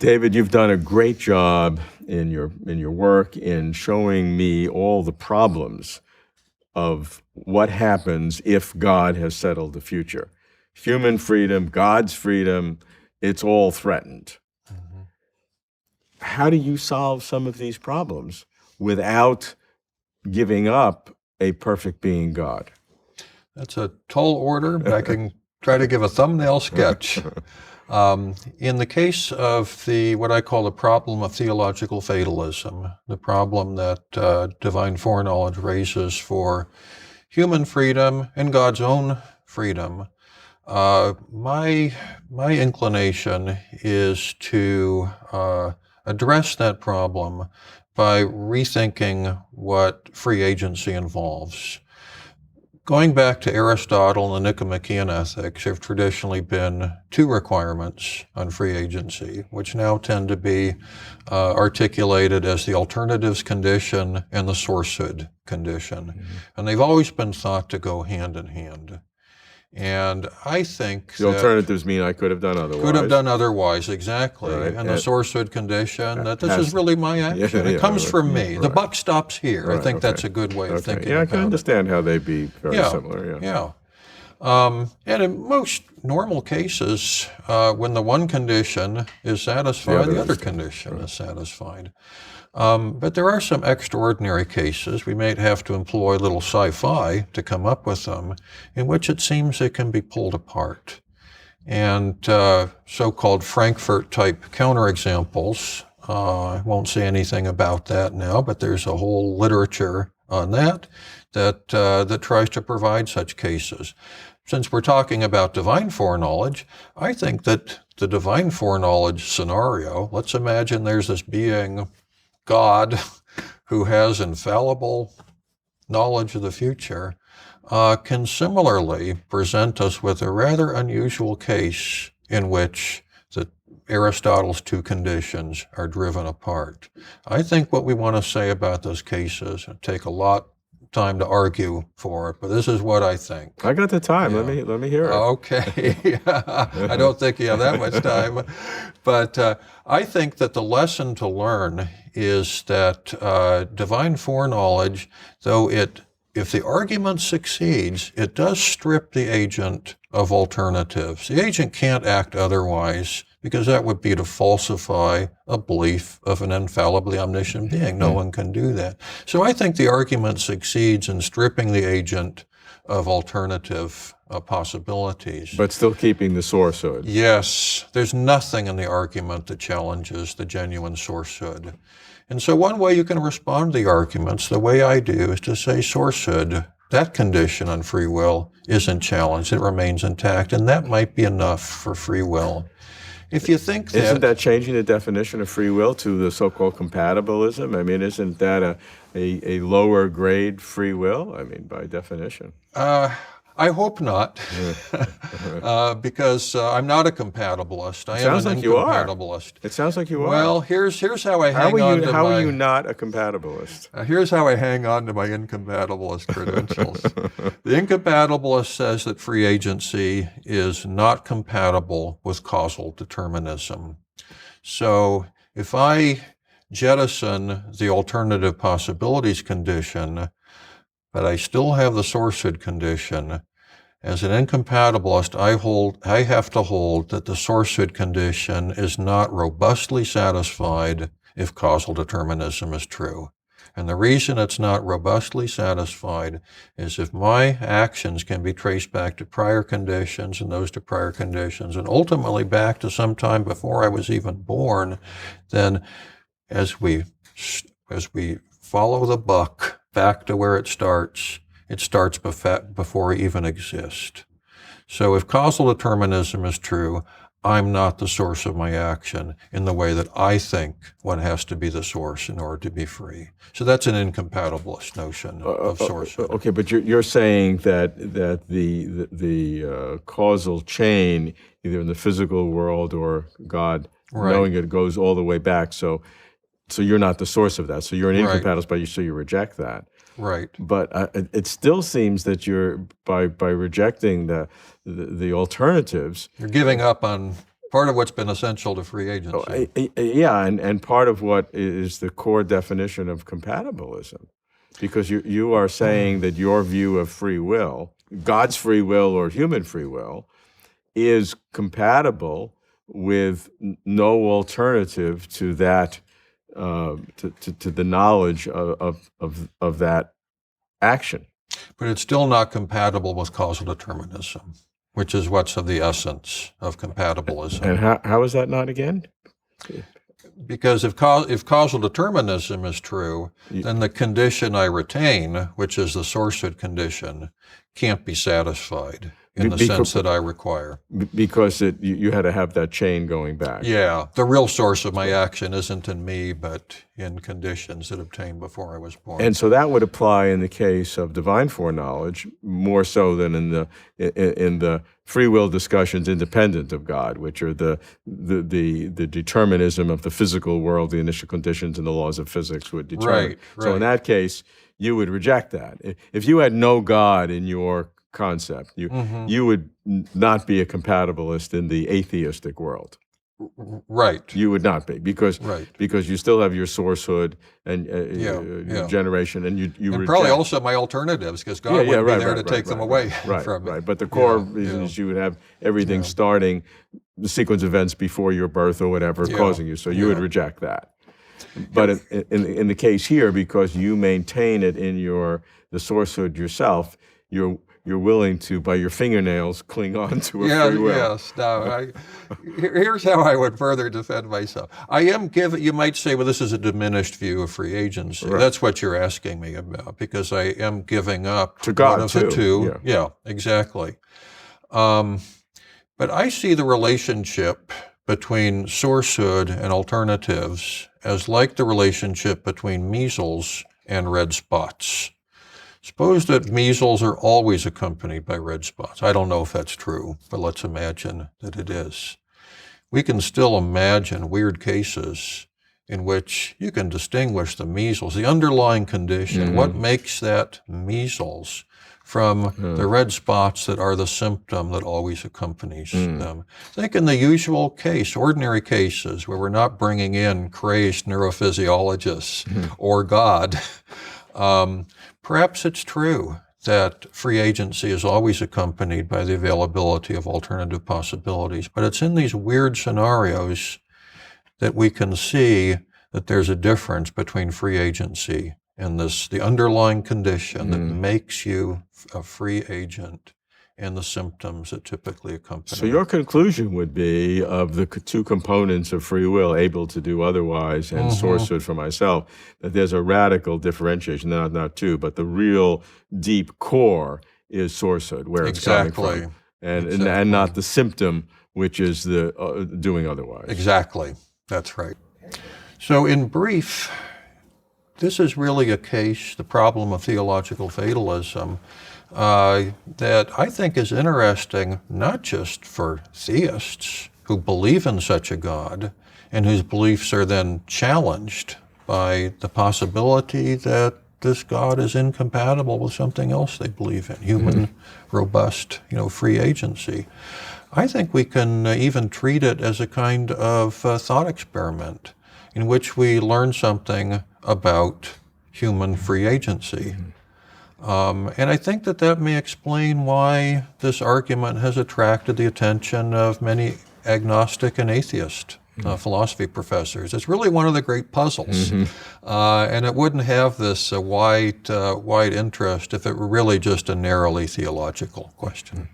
David, you've done a great job in your work in showing me all the problems of what happens if God has settled the future. Human freedom, God's freedom, it's all threatened. Mhm. How do you solve some of these problems without giving up a perfect being God? That's a tall order, but I can try to give a thumbnail sketch. In the case of what I call the problem of theological fatalism, the problem that divine foreknowledge raises for human freedom and God's own freedom, my inclination is to address that problem by rethinking what free agency involves. Going back to Aristotle and the Nicomachean Ethics, there have traditionally been two requirements on free agency, which now tend to be articulated as the alternatives condition and the sourcehood condition. Mm-hmm. And they've always been thought to go hand in hand. And I think The alternatives mean I could have done otherwise. Could have done otherwise, exactly. Right. And the sourcehood condition, that this has- is really my action. Yeah, it comes from me. right. The buck stops here. Right, I think okay. that's a good way of thinking Yeah, I about can it. understand how they'd be very similar. Yeah. And in most normal cases, when the one condition is satisfied, the other condition is satisfied. But there are some extraordinary cases, we may have to employ a little sci-fi to come up with them, in which it seems it can be pulled apart. And so-called Frankfurt-type counterexamples, I won't say anything about that now, but there's a whole literature on that tries to provide such cases. Since we're talking about divine foreknowledge, I think that the divine foreknowledge scenario, let's imagine there's this being, God, who has infallible knowledge of the future, can similarly present us with a rather unusual case in which Aristotle's two conditions are driven apart. I think what we want to say about those cases, it'll take a lot of time to argue for it, but this is what I think. I got the time. Yeah. Let me hear it. Okay. I don't think you have that much time. But I think that the lesson to learn is that divine foreknowledge, if the argument succeeds, it does strip the agent of alternatives. The agent can't act otherwise, because that would be to falsify a belief of an infallibly omniscient being. No one can do that. So I think the argument succeeds in stripping the agent of alternative possibilities. But still keeping the sourcehood. Yes, there's nothing in the argument that challenges the genuine sourcehood. And so one way you can respond to the arguments, the way I do, is to say sourcehood, that condition on free will isn't challenged, it remains intact, and that might be enough for free will. If you think that... Isn't that changing the definition of free will to the so-called compatibilism? I mean, isn't that a lower grade free will? I mean, by definition. I hope not, because I'm not a compatibilist. I am an incompatibilist. It sounds like you are. Well, here's how I hang on to How are you not a compatibilist? Here's how I hang on to my incompatibilist credentials. The incompatibilist says that free agency is not compatible with causal determinism. So if I jettison the alternative possibilities condition, but I still have the sourcehood condition, as an incompatibilist, I have to hold that the sourcehood condition is not robustly satisfied if causal determinism is true. And the reason it's not robustly satisfied is if my actions can be traced back to prior conditions and those to prior conditions, and ultimately back to some time before I was even born, then as we follow the buck back to where it starts before it even exists. So if causal determinism is true, I'm not the source of my action in the way that I think one has to be the source in order to be free. So that's an incompatibilist notion of sourcehood. Okay, but you're saying that the causal chain, either in the physical world or God, knowing it goes all the way back. So you're not the source of that. So you're an incompatibilist, but you reject that. Right. But it still seems that you're by rejecting the alternatives, you're giving up on Part of what's been essential to free agency. Yeah, and part of what is the core definition of compatibilism, because you are saying that your view of free will, God's free will or human free will, is compatible with no alternative to that, to the knowledge of that action. But it's still not compatible with causal determinism, which is what's of the essence of compatibilism. And how is that not again? Because if causal determinism is true, then the condition I retain, which is the sourcehood condition, can't be satisfied in the sense that I require. Because you had to have that chain going back. Yeah, the real source of my action isn't in me, but in conditions that obtained before I was born. And so that would apply in the case of divine foreknowledge more so than in the free will discussions independent of God, which are the determinism of the physical world, the initial conditions and the laws of physics would determine. Right. So in that case, you would reject that. If you had no God in your concept, you would not be a compatibilist in the atheistic world. Right. You would not be, because you still have your sourcehood and generation, and you and reject. Probably also my alternatives, because God wouldn't be there to take them away from me. Right. But the core reason is you would have everything starting, the sequence of events before your birth or whatever causing you, so you would reject that. But in the case here, because you maintain it in the sourcehood yourself, you're willing to, by your fingernails, cling on to a free will. Yes. Now, here's how I would further defend myself. I am giving, you might say, well, this is a diminished view of free agency. Right. That's what you're asking me about, because I am giving up to God, one of the two. Yeah, exactly. But I see the relationship between sourcehood and alternatives as like the relationship between measles and red spots. Suppose that measles are always accompanied by red spots. I don't know if that's true, but let's imagine that it is. We can still imagine weird cases in which you can distinguish the measles, the underlying condition, what makes that measles from the red spots that are the symptom that always accompanies them. Think in the usual case, ordinary cases where we're not bringing in crazed neurophysiologists or God. Perhaps it's true that free agency is always accompanied by the availability of alternative possibilities, but it's in these weird scenarios that we can see that there's a difference between free agency and the underlying condition that makes you a free agent and the symptoms that typically accompany. So your conclusion would be, of the two components of free will, able to do otherwise and sourcehood for myself, that there's a radical differentiation, not two, but the real deep core is sourcehood, where it's coming from, and not the symptom, which is the doing otherwise. Exactly, that's right. So in brief, this is really a case, the problem of theological fatalism, that I think is interesting, not just for theists who believe in such a God and whose beliefs are then challenged by the possibility that this God is incompatible with something else they believe in, human, robust, free agency. I think we can even treat it as a kind of thought experiment in which we learn something about human free agency. And I think that may explain why this argument has attracted the attention of many agnostic and atheist philosophy professors. It's really one of the great puzzles. And it wouldn't have this wide interest if it were really just a narrowly theological question.